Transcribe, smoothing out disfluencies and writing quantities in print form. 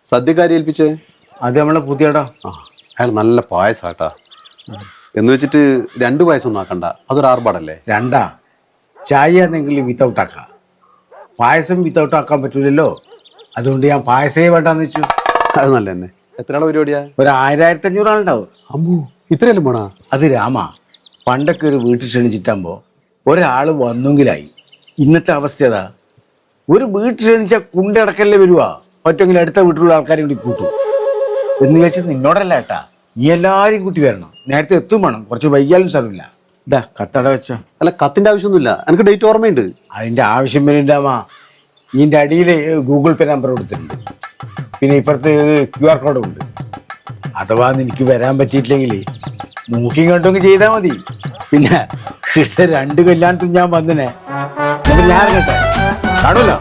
സദ്യക്കാരി ഏൽപ്പിച്ചേ? അത് നമ്മളെ പുതിയടാ. ആ, അയാൾ നല്ല പായസാട്ടാ. എന്ന് വെച്ചിട്ട് 2 പായസം ഒന്നും ആക്കണ്ട, അതൊരു ആർഭാടല്ലേ. രണ്ടാ ചായ എന്തെങ്കിലും വിത്തൗട്ട് ആക്കാം. പായസം വിത്തൗട്ട് ആക്കാൻ പറ്റൂലല്ലോ. അതുകൊണ്ട് ഞാൻ പായസേ വേണ്ടാന്ന് വെച്ചു. അത് നല്ല തന്നെ. എത്ര ആളെ പരിപാടിയാ? ഒരു 1500 ആളുണ്ടാവും. അമ്മോ, ഇത്രയല്ലേ പോണാ? അത് രാമ, പണ്ടൊക്കെ ഒരു വീട്ടിൽ ക്ഷണിച്ചിട്ടാകുമ്പോൾ ഒരാൾ വന്നെങ്കിലായി. ഇന്നത്തെ അവസ്ഥ ഏതാ? ഒരു വീട്ടിൽ ക്ഷണിച്ചാൽ കുണ്ടടക്കല്ലേ വരുവാ. പറ്റുമെങ്കിൽ അടുത്ത വീട്ടിലുള്ള ആൾക്കാരെയും കൂടി കൂട്ടും. എന്ന് വെച്ചാൽ നിന്നോടല്ല ഏട്ടാ, നീ എല്ലാവരും കൂട്ടി വരണം. നേരത്തെ എത്തും വേണം, കുറച്ച് വൈകിയാലും സാരമില്ല. ഇതാ കത്തട വെച്ചോ. അല്ല, കത്തിന്റെ ആവശ്യമൊന്നുമില്ല, എനിക്ക് ഡേറ്റ് ഓർമ്മയുണ്ട്. അതിൻ്റെ ആവശ്യം വരുന്നുണ്ടാമാ. ഇതിൻ്റെ അടിയിൽ ഗൂഗിൾ പേ നമ്പർ കൊടുത്തിട്ടുണ്ട്. പിന്നെ ഇപ്പുറത്ത് QR കോഡും ഉണ്ട്. അഥവാ നിനക്ക് വരാൻ പറ്റിയിട്ടില്ലെങ്കിൽ മൂക്കിങ് കണ്ടൊക്കെ ചെയ്താൽ മതി. പിന്നെ 2 കല്യാണത്തിന് ഞാൻ വന്നിനെ. ഞാൻ കേട്ടെ കാണുമല്ലോ.